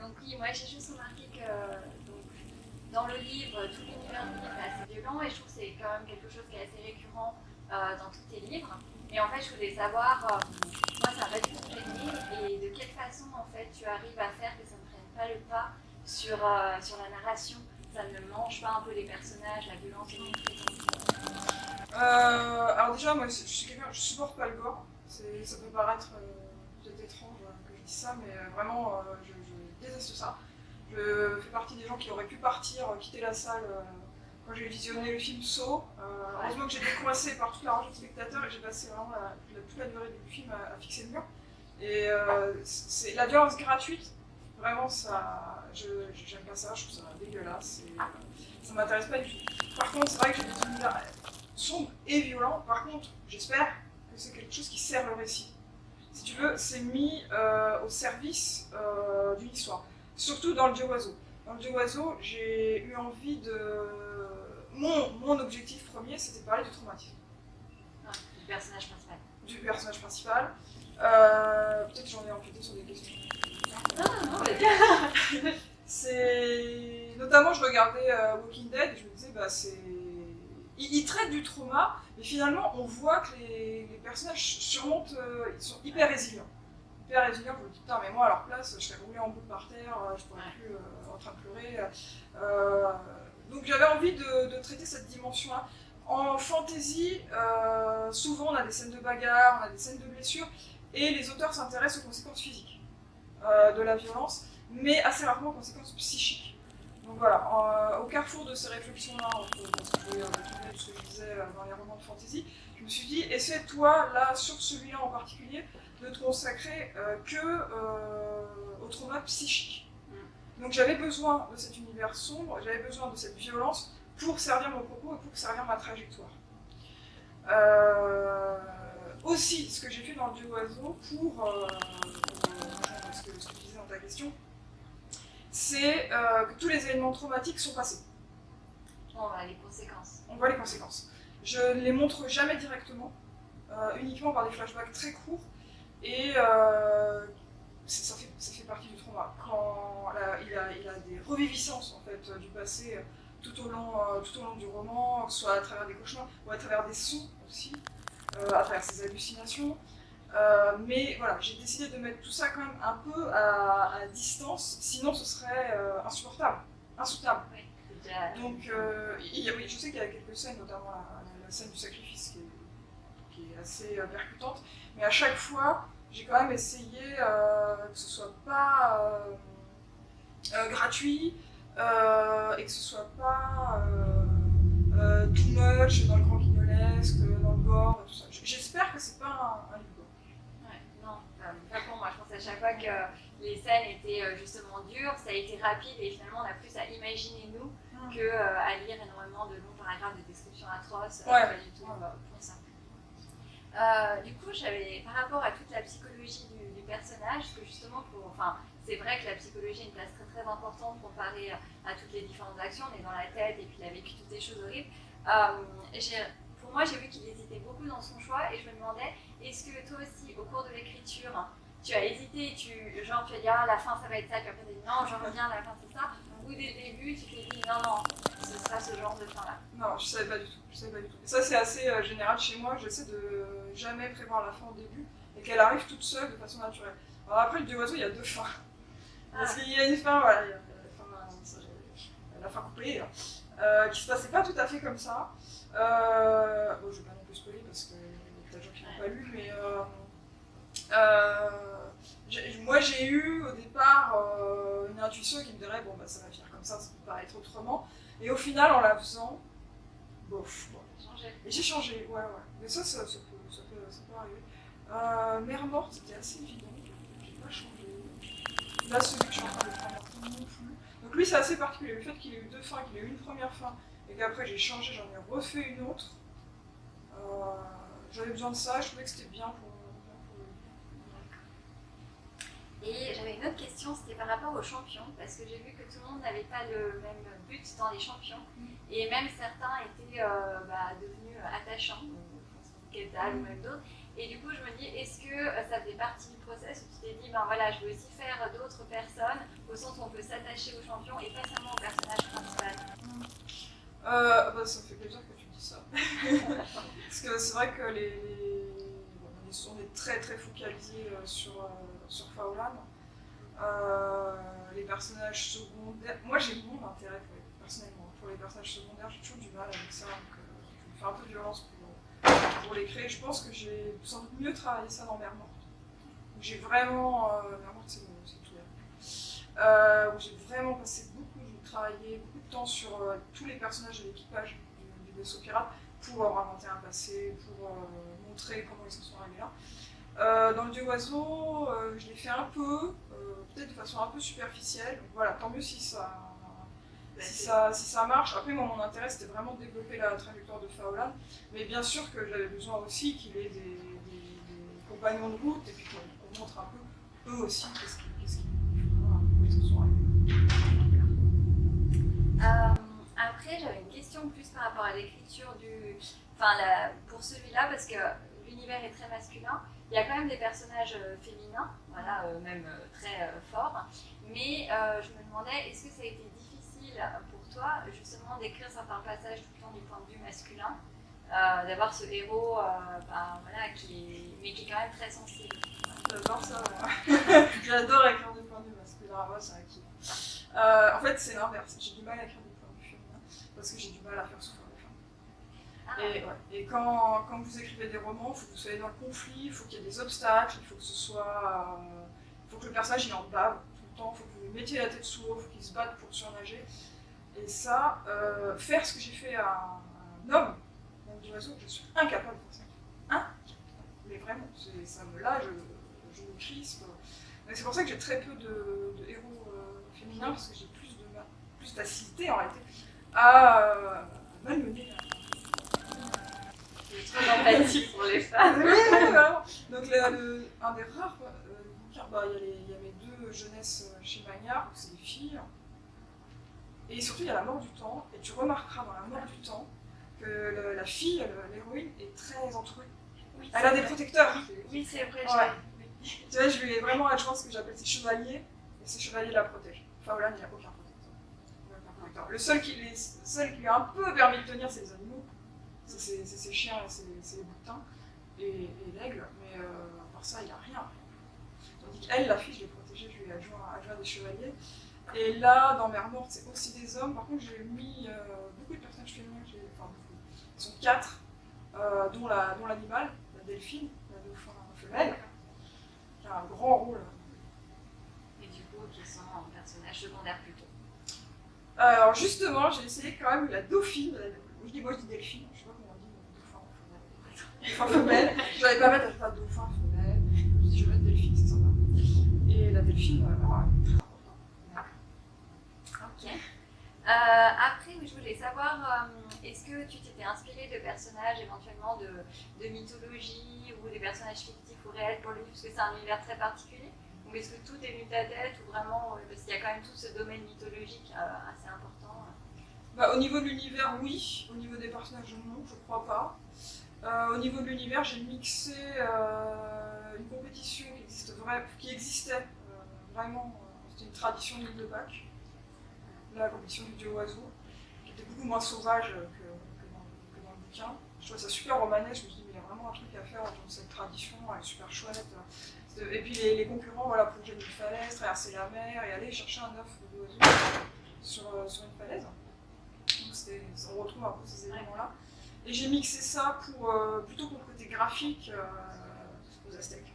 Donc oui, moi j'ai juste remarqué que donc, dans le livre, tout l'univers du livre est assez violent et je trouve que c'est quand même quelque chose qui est assez récurrent dans tous tes livres. Et en fait, je voulais savoir, moi ça m'a pas du tout gêné et de quelle façon en fait tu arrives à faire que ça ne prenne pas le pas sur la narration, ça ne mange pas un peu les personnages, la violence et Alors déjà, moi, je supporte pas le gore. Ça peut paraître peut-être étrange que je dise ça, mais vraiment, je déteste ça. Je fais partie des gens qui auraient pu partir, quitter la salle quand j'ai visionné le film Saw. Heureusement que j'ai été coincée par toute la rangée de spectateurs et j'ai passé vraiment toute la durée du film à fixer le mur. Et c'est la violence gratuite, vraiment, j'aime pas ça, je trouve ça dégueulasse. Ça m'intéresse pas du tout. Par contre, c'est vrai que j'ai des univers sombre et violent. Par contre, j'espère que c'est quelque chose qui sert le récit. Si tu veux, c'est mis au service d'une histoire. Surtout dans le Dieu oiseau. Dans le Dieu oiseau, j'ai eu envie de... Mon objectif premier, c'était de parler du traumatisme. du personnage principal. Du personnage principal. Peut-être que j'en ai empiété sur des questions. Non, C'est... Notamment, je regardais Walking Dead et je me disais, bah c'est... Ils traitent du trauma, mais finalement, on voit que les personnages surmontent, ils sont hyper résilients. Hyper résilients, je me dis, putain, mais moi, à leur place, je serais roulée en boule par terre, je pourrais plus en train de pleurer. Donc j'avais envie de traiter cette dimension-là. En fantasy, souvent, on a des scènes de bagarre, on a des scènes de blessures, et les auteurs s'intéressent aux conséquences physiques de la violence, mais assez rarement aux conséquences psychiques. Donc voilà, au carrefour de ces réflexions-là, parce que je voulais retourner de ce que je disais dans les romans de fantasy, je me suis dit, essaie toi, là, sur celui-là en particulier, de te consacrer au trauma psychique. Donc j'avais besoin de cet univers sombre, j'avais besoin de cette violence pour servir mon propos et pour servir ma trajectoire. Aussi, ce que j'ai fait dans le Dieu oiseau, pour rejoindre ce que tu disais dans ta question, c'est que tous les éléments traumatiques sont passés. On voit les conséquences. On voit les conséquences. Je ne les montre jamais directement, uniquement par des flashbacks très courts, et ça fait partie du trauma. Quand il a des reviviscences en fait, du passé tout au long du roman, que ce soit à travers des cauchemars ou à travers des sons aussi, à travers ses hallucinations. Mais voilà, j'ai décidé de mettre tout ça quand même un peu à distance, sinon ce serait insupportable, insoutenable. Oui. Donc, oui, je sais qu'il y a quelques scènes, notamment la scène du sacrifice qui est assez percutante, mais à chaque fois, j'ai quand même essayé que ce soit pas gratuit et que ce soit pas too much dans le grand guignolesque, dans le gore, tout ça. J'espère que c'est pas un livre. Non, pas pour moi. Je pense à chaque fois que les scènes étaient justement dures, ça a été rapide et finalement on a plus à imaginer nous qu'à lire énormément de longs paragraphes de descriptions atroces. Pas du tout pour ça. Du coup, j'avais par rapport à toute la psychologie du personnage, parce que justement, c'est vrai que la psychologie a une place très très importante comparée à toutes les différentes actions. On est dans la tête et puis il a vécu toutes ces choses horribles. Pour moi, j'ai vu qu'il hésitait beaucoup dans son choix et je me demandais, est-ce que toi aussi, au cours de l'écriture, tu as hésité, tu as dit ah, la fin ça va être ça, puis après tu as dit non, je reviens, la fin c'est ça, ou dès le début tu t'es dit non, ce sera ce genre de fin-là? Non, je savais pas du tout. Et ça, c'est assez général chez moi, j'essaie de jamais prévoir la fin au début et qu'elle arrive toute seule de façon naturelle. Alors après, le Dieu oiseau, il y a deux fins. Parce qu'il y a une fin, voilà, il y a la fin coupée, qui se passait pas tout à fait comme ça. Bon, je vais pas non plus spoiler parce que y a peut-être des gens qui n'ont pas lu, mais moi j'ai eu au départ une intuition qui me dirait bon bah ça va finir comme ça peut pas être autrement. Et au final, en la faisant, bof. Et j'ai changé, ouais. Mais ça peut arriver. Mère morte, c'était assez évident. J'ai pas changé. Là, celui que je suis en train de prendre non plus. Donc lui c'est assez particulier, le fait qu'il ait eu 2 fins, qu'il ait eu une première fin, et qu'après j'ai changé, j'en ai refait une autre. J'avais besoin de ça, je trouvais que c'était bien pour Et j'avais une autre question, c'était par rapport aux champions, parce que j'ai vu que tout le monde n'avait pas le même but dans les champions, et même certains étaient devenus attachants, Ketal ou même d'autres. Et du coup, je me dis, est-ce que ça faisait partie du process où tu t'es dit, ben voilà, je veux aussi faire d'autres personnes, au sens où on peut s'attacher aux champions et pas seulement au personnage principal? Ça me fait plaisir que tu me dises ça. Parce que c'est vrai que on est très très focalisé sur Faolan. Les personnages secondaires. Moi j'ai mon intérêt personnellement pour les personnages secondaires, j'ai toujours du mal avec ça, donc je me fais un peu de violence pour les créer. Je pense que j'ai sans doute mieux travaillé ça dans Mer Morte. J'ai vraiment. Mer Morte c'est clair. Où j'ai vraiment travaillé beaucoup de temps sur tous les personnages de l'équipage du vaisseau pirate pour leur inventer un passé, pour montrer comment ils se sont arrivés là. Dans le Dieu Oiseau, je l'ai fait un peu, peut-être de façon un peu superficielle. Donc voilà, tant mieux si ça marche. Après, moi, mon intérêt, c'était vraiment de développer la trajectoire de Faolan. Mais bien sûr que j'avais besoin aussi qu'il ait des compagnons de route et puis qu'on montre un peu, eux aussi, qu'est-ce qu'ils se sont arrivés. Après, j'avais une question plus par rapport à l'écriture pour celui-là, parce que l'univers est très masculin. Il y a quand même des personnages féminins, voilà, même très forts. Mais je me demandais, est-ce que ça a été difficile pour toi, justement, d'écrire certains passages tout le temps du point de vue masculin, d'avoir ce héros, qui est quand même très sensible. J'adore ça. J'adore écrire des points de vue masculins. Moi, c'est un kiff. En fait, c'est l'inverse. J'ai du mal à écrire des points de vue féminins parce que j'ai du mal à faire souffrir les femmes. Et quand vous écrivez des romans, il faut que vous soyez dans le conflit, il faut qu'il y ait des obstacles, il faut que le personnage il en bave tout le temps, il faut que vous lui mettiez la tête sous l'eau, il faut qu'il se batte pour surnager. Et ça, faire ce que j'ai fait à un homme dans le oiseau, je suis incapable de faire ça. Mais vraiment, ça me lâche, je me crispe. C'est pour ça que j'ai très peu de héros féminins, parce que j'ai plus de facilité en réalité à malmener. J'ai trop d'empathie pour les femmes. Oui, vraiment. Donc un des rares bouquins, il y a mes 2 jeunesses chez Magnard, c'est des filles. Et surtout, il y a la mort du temps, et tu remarqueras dans la mort du temps que la fille, l'héroïne, est très entourée. Oui, elle a des protecteurs. Oui, c'est vrai. Ouais. Tu vois, je lui ai vraiment adjoint ce que j'appelle ses chevaliers, et ces chevaliers la protègent. Faolan, il n'y a aucun protecteur. Le seul qui lui a un peu permis de tenir, c'est les animaux. C'est ses chiens et ses boutins, et l'aigle, mais à part ça, il n'y a rien. Tandis qu'elle, la fille, je l'ai protégée, je lui ai adjoint des chevaliers. Et là, dans Mer Morte, c'est aussi des hommes. Par contre, j'ai mis beaucoup de personnages féminins, beaucoup. Ils sont 4, dont l'animal, la delphine, la dauphin femelle, qui a un grand rôle. Et du coup, qui sont en personnage secondaire plutôt. Alors justement, j'ai essayé quand même la dauphine, je dis delphine, je sais pas comment on dit, dauphin femelle. Je n'allais pas mettre à dauphin femelle, je me suis dit je vais mettre delphine, c'est sympa. Et la delphine, elle est très importante. Ok. Après, je voulais savoir, est-ce que tu t'étais inspiré de personnages éventuellement de mythologie ou des personnages fictifs ou réels pour le livre, parce que c'est un univers très particulier? Donc est-ce que tout est venu de ta tête ou vraiment, parce qu'il y a quand même tout ce domaine mythologique assez important? Au niveau de l'univers, oui. Au niveau des personnages, non, je crois pas. Au niveau de l'univers, j'ai mixé une compétition qui existait vraiment. C'était une tradition de l'île de Pâques, la compétition du dieu oiseau, qui était beaucoup moins sauvage que dans le bouquin. Je trouvais ça super romanesque. Je me suis dit, mais il y a vraiment un truc à faire dans cette tradition, elle est super chouette. Et puis les concurrents, voilà, plonger une falaise, traverser la mer et aller chercher un œuf d'oiseau sur une falaise. Donc on retrouve un peu ces éléments-là. Et j'ai mixé ça plutôt pour le côté graphique aux Aztèques.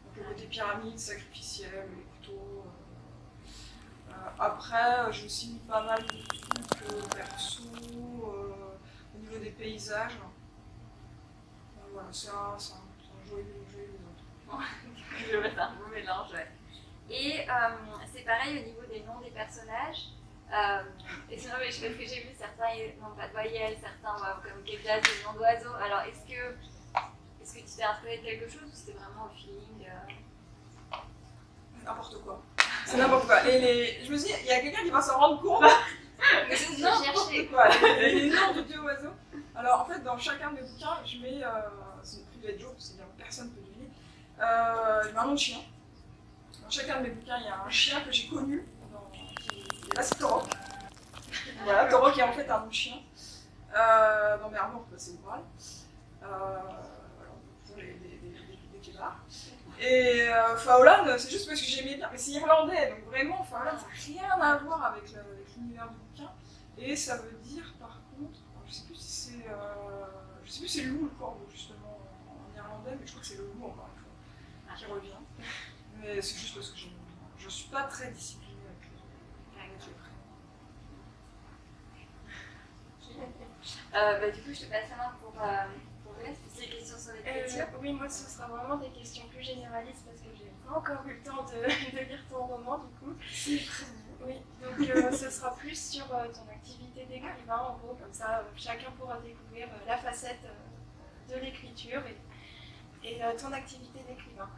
Donc le côté pyramide, sacrificiel, les couteaux. Après, j'ai aussi mis pas mal de trucs perso, au niveau des paysages. Voilà, c'est un joyeux autre. Je vais mettre un beau mélange, ouais. Et c'est pareil au niveau des noms des personnages. Et sinon, parce que j'ai vu certains n'ont pas de voyelles, certains comme Keplas, des noms d'oiseaux. Alors, est-ce que tu t'es inspiré de quelque chose ou c'était vraiment au feeling N'importe quoi. C'est n'importe quoi. Je me suis dit, il y a quelqu'un qui va s'en rendre compte. Mais c'est cherché. Quoi. Les noms de deux oiseaux. Alors, en fait, dans chacun de mes bouquins, je mets. C'est une private joke, c'est-à-dire personne ne peut deviner. Je mets un nom de chien. Dans chacun de mes bouquins, il y a un chien que j'ai connu. Là, c'est Torok. Voilà, Torok est en fait un nom de chien. Dans mes armoires, c'est Oral. Pour les clébards. Et Faolan, c'est juste parce que j'aimais bien. Mais c'est irlandais, donc vraiment, Faolan, ça n'a rien à voir avec l'univers du bouquin. Et ça veut dire, par contre, je sais plus si c'est le loup ou le corbeau, justement, en irlandais, mais je crois que c'est le loup, encore une fois, qui revient. Mais c'est juste parce que j'aime bien. Je suis pas très disciplinée avec les prénoms. Du coup, je te passe la main pour des questions sur l'écriture. Oui, moi ce sera vraiment des questions plus généralistes parce que j'ai pas encore eu le temps de lire ton roman du coup. Oui, donc ce sera plus sur ton activité d'écrivain en gros, comme ça chacun pourra découvrir la facette de l'écriture et ton activité d'écrivain.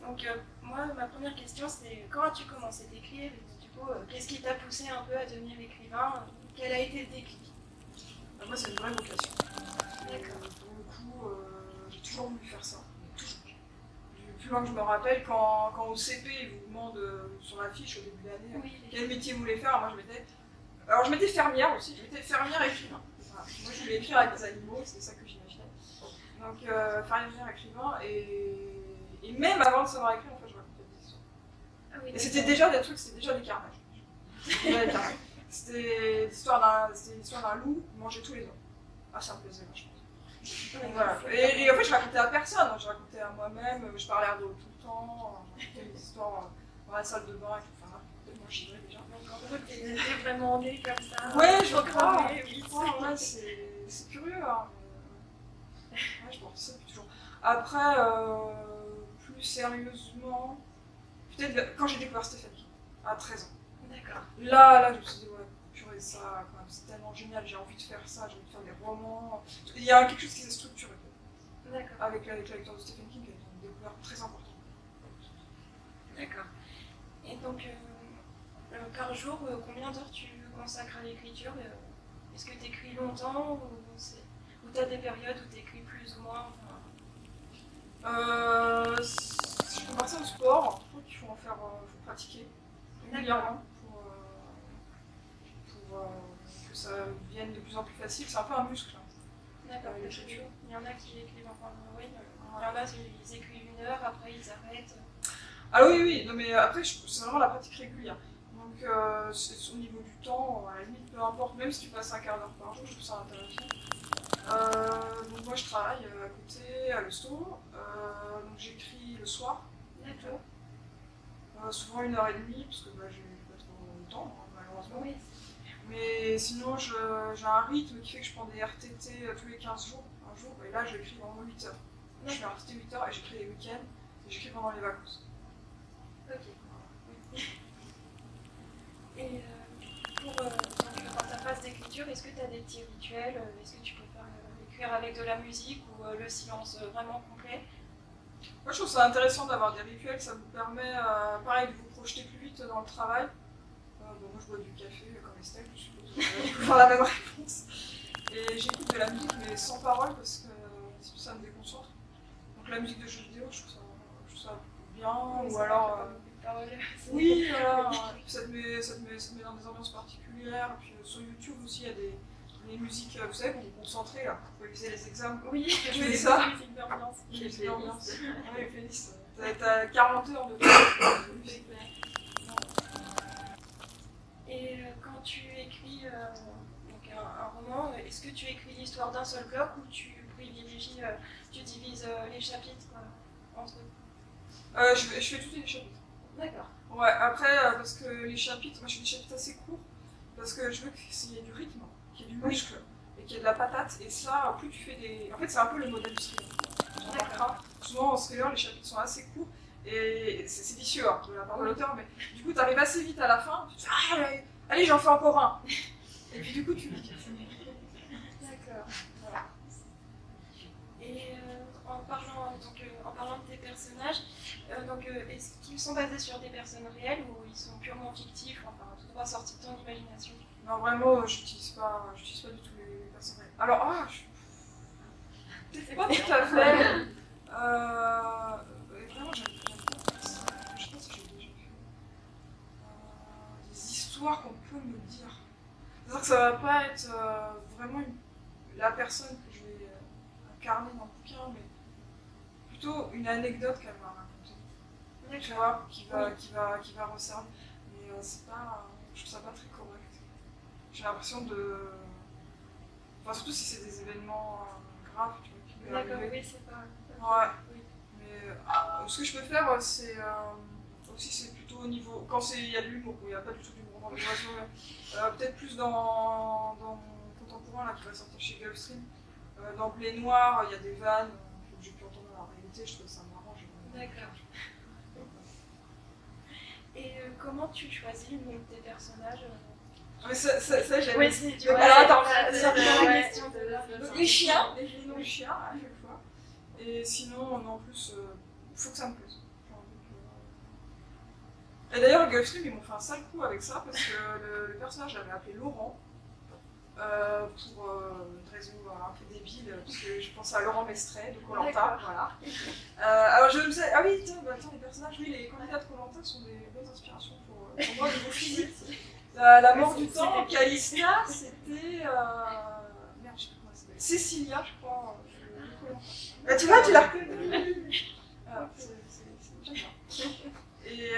Donc moi ma première question c'est quand as-tu commencé d'écrire et du coup qu'est-ce qui t'a poussé un peu à devenir écrivain? Quel a été le déclic? Moi c'est une vraie vocation. D'accord. Pour le coup, j'ai toujours voulu faire ça. Toujours. Du plus loin que je me rappelle, quand au CP, ils vous demandent sur la fiche au début de l'année quel métier vous voulez faire, moi je m'étais fermière aussi, je m'étais fermière écrivain. Voilà. Moi je voulais écrire avec des animaux, c'était ça que j'imaginais. Donc fermière écrivain, et même avant de savoir écrire, en fait, je racontais des histoires. Ah oui, et c'était déjà des trucs, c'était déjà des carnages. C'était l'histoire d'un loup qui mangeait tous les hommes. Ah, ça me plaisait vachement. Voilà. Et en fait, je racontais à personne, je racontais à moi-même, je parlais à d'autres tout le temps, je racontais des histoires dans la salle de bain et tout. Enfin, moi j'y vais déjà. Donc en gros, t'es vraiment né comme ça. Ouais, je crois. Oui, C'est curieux. Hein. Ouais, je pense ça depuis toujours. Après, plus sérieusement, peut-être quand j'ai découvert Stephen King, à 13 ans. D'accord. Là, je me suis dit, ouais, purée, ça, quand même, c'est tellement génial, j'ai envie de faire ça, j'ai envie de faire des romans. Il y a quelque chose qui s'est structuré. D'accord. Avec la lecture de Stephen King, qui est une découverte très importante. D'accord. Et donc, par jour, combien d'heures tu consacres à l'écriture? Est-ce que tu écris longtemps ou tu as des périodes où tu écris plus ou moins? Si je peux partir au sport, je trouve qu'il faut pratiquer régulièrement pour que ça devienne de plus en plus facile. C'est un peu un muscle. D'accord, l'écriture. Il y en a qui écrivent, il y en a, ils écrivent 1 heure, après ils arrêtent. Ah oui, non mais après, c'est vraiment la pratique régulière. Donc, au niveau du temps, à la limite, peu importe, même si tu passes un quart d'heure par jour, je trouve ça intéressant. Donc, moi, je travaille à côté, à l'hosto. Donc, j'écris le soir. D'accord. Souvent 1h30, parce que j'ai pas trop le temps, malheureusement. Oui. Mais sinon, j'ai un rythme qui fait que je prends des RTT tous les 15 jours, un jour, et là, j'écris vraiment 8 heures. Je fais un RTT 8 heures et j'écris les week-ends, et j'écris pendant les vacances. Ok. Et dans ta phase d'écriture, est-ce que tu as des petits rituels? Est-ce que tu préfères écrire avec de la musique ou le silence vraiment complet? Moi, je trouve ça intéressant d'avoir des rituels, ça vous permet, pareil, de vous projeter plus vite dans le travail. Moi, je bois du café comme Estelle, je suppose. Je peux faire la même réponse. Et j'écoute de la musique, mais sans parole, parce que ça me déconcentre. Donc, la musique de jeux vidéo, je trouve ça bien, Oui, ou alors... Oui, voilà, ça te met dans des ambiances particulières. Puis sur YouTube aussi, il y a des musiques, vous savez, pour vous concentrer, là, pour réviser les examens. Oui, je fais ça. Musique d'ambiance. Musique d'ambiance. Oui, playlist. T'as 40 heures de musique. Et quand tu écris donc un roman, est-ce que tu écris l'histoire d'un seul bloc ou tu privilégies, tu divises les chapitres entre eux? Je fais tous les chapitres. D'accord. Ouais, après, parce que les chapitres, moi je fais des chapitres assez courts, parce que je veux qu'il y ait du rythme, qu'il y ait du muscle, et qu'il y ait de la patate, et ça, plus tu fais des... En fait, c'est un peu le modèle du thriller. Souvent, en thriller, les chapitres sont assez courts, Et c'est vicieux hein, de la part de l'auteur, mais du coup, tu arrives assez vite à la fin, tu te dis ah, allez, j'en fais encore un. Et puis du coup, tu lis. D'accord. Voilà. Et en parlant de tes personnages, est-ce qu'ils sont basés sur des personnes réelles ou ils sont purement fictifs, enfin tout droit sortis de ton imagination? Non, vraiment, j'utilise pas du tout les personnes réelles. Alors, c'est pas tout à fait. Vraiment, j'aime bien ça. Je pense que j'ai déjà vu des histoires qu'on peut me dire. C'est-à-dire que ça va pas être vraiment la personne que je vais incarner dans le bouquin, mais plutôt une anecdote qu'elle m'a racontée. Tu vois, qui va resservir. Mais c'est pas. Je trouve ça pas très correct. J'ai l'impression de. Enfin, surtout si c'est des événements graves, tu vois, qui peuvent D'accord, arriver. oui, c'est pas. Ouais. Oui. Mais ce que je peux faire, c'est. Aussi, c'est plutôt au niveau. Quand il y a de l'humour, il n'y a pas du tout d'humour dans les oiseaux. Peut-être plus dans mon contemporain là, qui va sortir chez Gulfstream. Dans Blé Noir, il y a des vannes que j'ai pu entendre dans la réalité, je trouve ça marrant. D'accord. Et comment tu choisis le nom de tes personnages? Mais ça j'aime. Oui, c'est du Alors attends, la question de donc, les chiens, les noms de chiens à chaque fois. Et sinon, en plus, il faut que ça me plaise. Et d'ailleurs, Gulfstream, ils m'ont fait un sale coup avec ça parce que le personnage, j'avais appelé Laurent pour une raison un peu débile, parce que je pensais à Laurent Mestret de Koh-Lanta. Voilà. Alors je me disais, ah oui, attends, les personnages, oui, les candidats de Koh-Lanta sont des bonnes inspirations pour moi au niveau physique. La mort du temps, Calista, c'était. Merde, je sais pas comment elle s'appelle. Cécilia, je crois. Bah, tu vois, tu l'as reconnue. J'aime bien. Et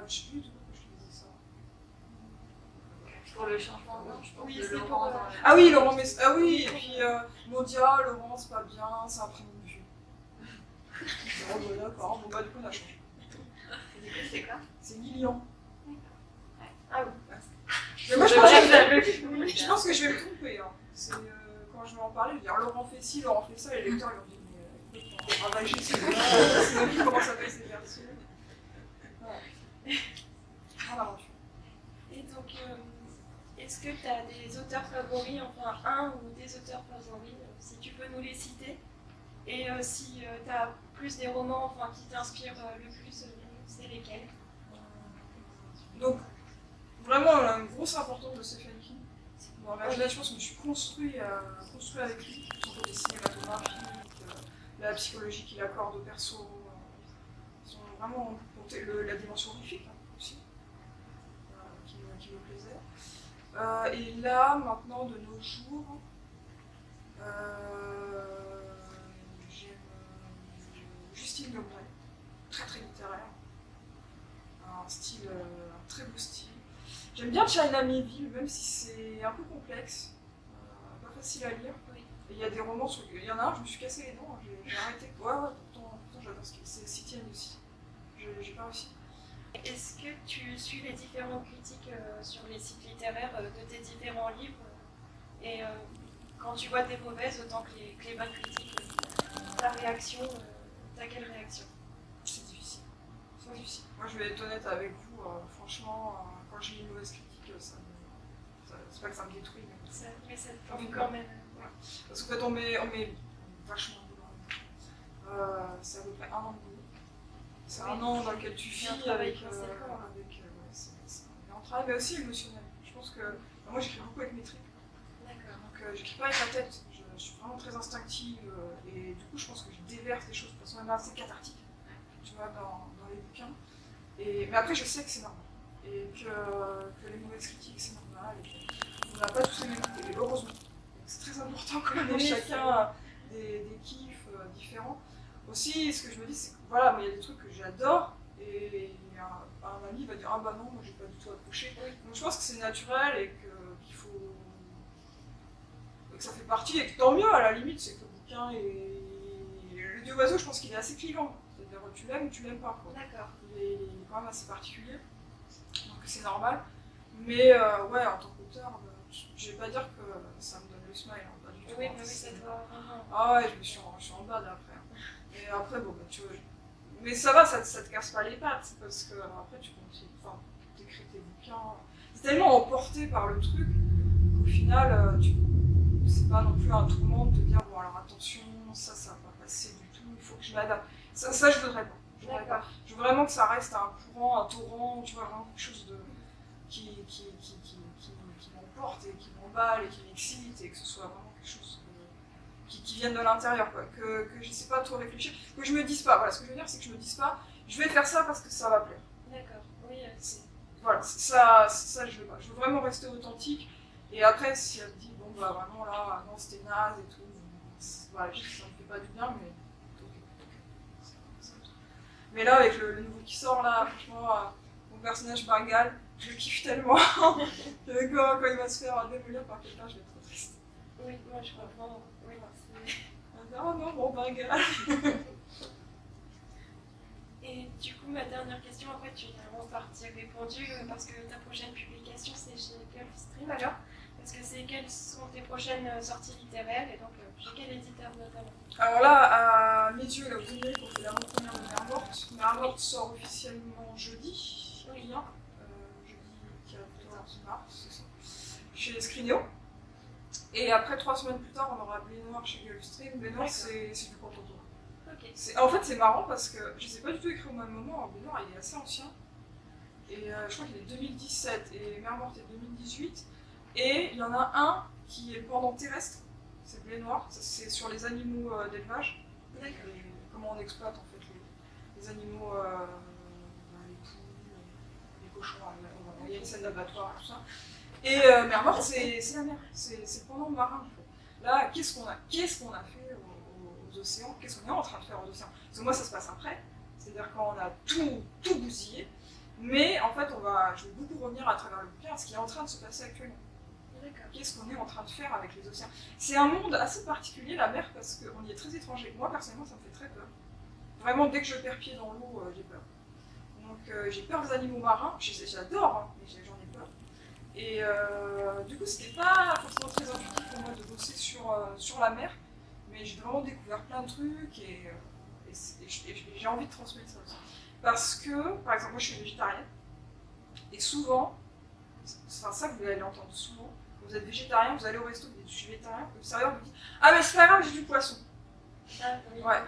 je sais plus du tout pourquoi je te disais ça. Pour le changement de nom, je pense Oui, que c'est Laurent pour, dans Ah oui, Laurent Mess. Ah oui, et puis ils m'ont dit ah Laurent c'est pas bien, c'est un prénom de vieux. Bon bah d'accord, bon bah du coup on a changé. Et du coup, c'est quoi? C'est Lilian. Ah oui. Mais moi je pense que je vais me tromper. Hein. C'est quand je vais en parler, je vais dire Laurent fait ci, Laurent fait ça, et les lecteurs ils vont dire mais écoute, on travaille chez c'est même plus comment ça fait ces versions. Grande aventure. Et donc, est-ce que tu as des auteurs favoris, enfin un ou des auteurs favoris, si tu peux nous les citer? Et si tu as plus des romans enfin, qui t'inspirent le plus, c'est lesquels? Donc, vraiment, une grosse importance de Stephen King. Bon, là, je pense que je me suis construit avec lui, son côté cinématographique, la psychologie qu'il accorde aux persos, sont vraiment la dimension horrifique hein, aussi, qui me plaisait. Et là, maintenant, de nos jours, j'aime Justine Lebray, très très littéraire, un très beau style. J'aime bien China Miéville, même si c'est un peu complexe, pas facile à lire. Oui. Et il y a des romans, il y en a un, je me suis cassé les dents, j'ai arrêté. Ouais, pourtant j'adore ce qu'il c'est City aussi. J'ai pas réussi. Est-ce que tu suis les différentes critiques sur les sites littéraires de tes différents livres et quand tu vois des mauvaises autant que les bonnes critiques, ta réaction, t'as quelle réaction? C'est difficile. C'est difficile. Moi je vais être honnête avec vous, franchement, quand j'ai une mauvaise critique, c'est pas que ça me détruit, mais ça te forme quand même. Ouais. Parce qu'en fait on met vachement de boulot. C'est à peu près 1 an de boulot. C'est un an dans lequel tu vis avec un travail, mais aussi émotionnel. Je pense que moi j'écris beaucoup avec mes tripes. D'accord. Donc j'écris pas avec la tête. Je suis vraiment très instinctive et du coup je pense que je déverse des choses de façon même assez cathartique. Tu vois, dans les bouquins. Mais après je sais que c'est normal. Et que les mauvaises critiques c'est normal. On n'a pas tous les mêmes goûts, et heureusement. C'est très important qu'on ait chacun des kiffs différents. Aussi, ce que je me dis, c'est que voilà, il y a des trucs que j'adore et un ami va dire ah bah non, moi j'ai pas du tout accroché. Donc je pense que c'est naturel et qu'il faut. Et que ça fait partie, et que tant mieux à la limite, c'est que le bouquin est. Le Dieu oiseau, je pense qu'il est assez clivant. C'est-à-dire tu l'aimes ou tu l'aimes pas. D'accord. Il est quand même assez particulier. Donc c'est normal. Mais ouais, en tant qu'auteur, je vais pas dire que ça me donne le smile, hein, pas du tout. Oui, mais oui, ça doit vraiment. Ah ouais, je suis en bas d'après. Et après, bon, bah, tu vois, Mais ça va, ça te casse pas les pattes, parce que après tu continues, enfin, t'écris tes bouquins. C'est tellement emporté par le truc qu'au final, c'est pas non plus un tourment de te dire bon alors attention, ça va pas passer du tout, il faut que je m'adapte. Ça je voudrais pas. Je veux vraiment que ça reste un courant, un torrent, tu vois, vraiment quelque chose de qui m'emporte et qui m'emballe et qui m'excite et que ce soit vraiment quelque chose qui vienne de l'intérieur, quoi. Que je sais pas trop réfléchir, que je me dise pas, voilà, ce que je veux dire c'est que je me dise pas, je vais faire ça parce que ça va plaire. D'accord, oui. Voilà, ça je veux pas, je veux vraiment rester authentique, et après si elle me dit, bon bah vraiment là, non c'était naze et tout, voilà, ça me fait pas du bien, mais mais là avec le nouveau qui sort là, franchement, mon personnage Bengal, je le kiffe tellement, que quand il va se faire démolir par quelqu'un, je vais être trop triste. Oui, moi je comprends. Oui, oh non, mon Bengal. Et du coup, ma dernière question, après tu as en partie répondu, parce que ta prochaine publication c'est chez Gulfstream alors. Est-ce que quelles sont tes prochaines sorties littéraires et donc chez quel éditeur notamment? Alors là, à mes yeux, là, vous voyez, on fait l'avant-première de Mère Morte. Mère Morte sort officiellement jeudi, jeudi 14 mars, c'est ça, chez Scrinéo. Et après, 3 semaines plus tard, on aura Blé Noir chez Gulfstream. Blé Noir, c'est du contemporain. Okay. En fait, c'est marrant parce que je ne les ai pas du tout écrits au même moment. Blé Noir, il est assez ancien. Et je crois qu'il est 2017 et Mère Morte est 2018. Et il y en a un qui est le pendant terrestre, c'est Blé Noir, c'est sur les animaux d'élevage. Comment on exploite en fait les animaux, les poules, les cochons, il y a une scène d'abattoir, tout ça. Et Mère Morte, c'est la mer, c'est le pendant marin en fait. Là, qu'est-ce qu'on a fait aux océans, qu'est-ce qu'on est en train de faire aux océans? Parce que moi ça se passe après, c'est-à-dire quand on a tout bousillé, mais en fait je vais beaucoup revenir à travers le bouquin à ce qui est en train de se passer actuellement. Qu'est-ce qu'on est en train de faire avec les océans? C'est un monde assez particulier, la mer, parce qu'on y est très étranger. Moi, personnellement, ça me fait très peur. Vraiment, dès que je perds pied dans l'eau, j'ai peur. Donc, j'ai peur des animaux marins. J'adore, hein, mais j'en ai peur. Et du coup, c'était pas forcément très intuitif pour moi de bosser sur la mer, mais j'ai vraiment découvert plein de trucs et j'ai envie de transmettre ça aussi. Parce que, par exemple, moi, je suis végétarienne, et souvent, c'est ça que vous allez entendre souvent. Quand vous êtes végétarien, vous allez au resto, vous dites je suis végétarien, le serveur vous dit ah mais c'est pas grave, j'ai du poisson. Ouais.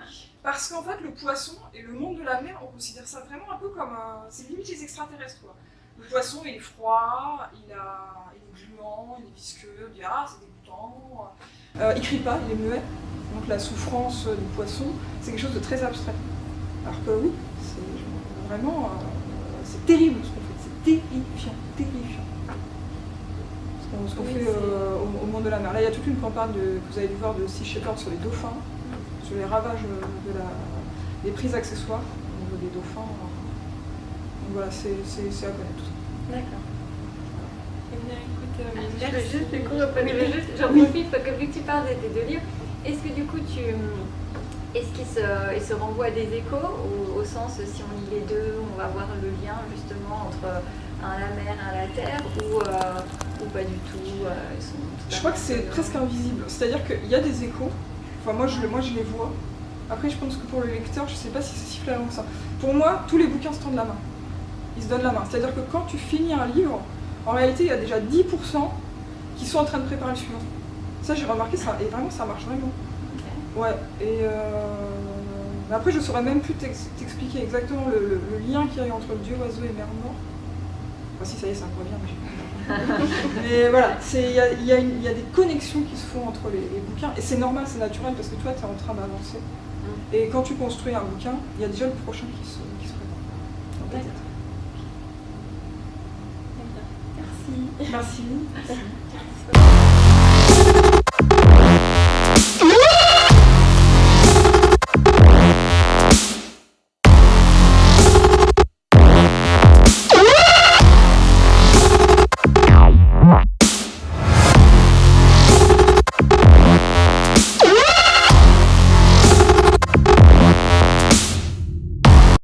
Parce qu'en fait le poisson et le monde de la mer, on considère ça vraiment un peu comme c'est limite les extraterrestres quoi. Le poisson il est froid, il est gluant, il est visqueux, il dit ah c'est dégoûtant. Il crie pas, il est muet. Donc la souffrance du poisson, c'est quelque chose de très abstrait. Alors que oui, c'est vraiment c'est terrible ce qu'on fait, c'est terrifiant. Ce qu'on fait au monde de la mer. Là, il y a toute une campagne que vous avez dû voir de Sea Shepherd sur les dauphins, sur les ravages des prises accessoires au niveau des dauphins. Donc voilà, c'est à connaître tout ça. D'accord. Eh bien, écoute, j'en profite parce que vu que tu parles de tes 2 livres, est-ce que du coup est-ce qu'il se renvoie à des échos au sens si on lit les deux, on va voir le lien justement entre la mer et la terre ou pas du tout Je crois que c'est presque invisible, c'est-à-dire qu'il y a des échos, enfin moi je les vois, après je pense que pour le lecteur je sais pas si c'est si flagrant que ça. Pour moi tous les bouquins se tendent la main, ils se donnent la main, c'est-à-dire que quand tu finis un livre, en réalité il y a déjà 10% qui sont en train de préparer le suivant. Ça j'ai remarqué ça, et vraiment ça marche vraiment. Okay. Ouais, et après je saurais même plus t'expliquer exactement le lien qu'il y a entre Dieu, oiseau et mer morte. Enfin, si ça y est, ça me revient, mais voilà, il y a des connexions qui se font entre les bouquins, et c'est normal, c'est naturel, parce que toi, tu es en train d'avancer. Et quand tu construis un bouquin, il y a déjà le prochain qui se prépare. Merci. Merci.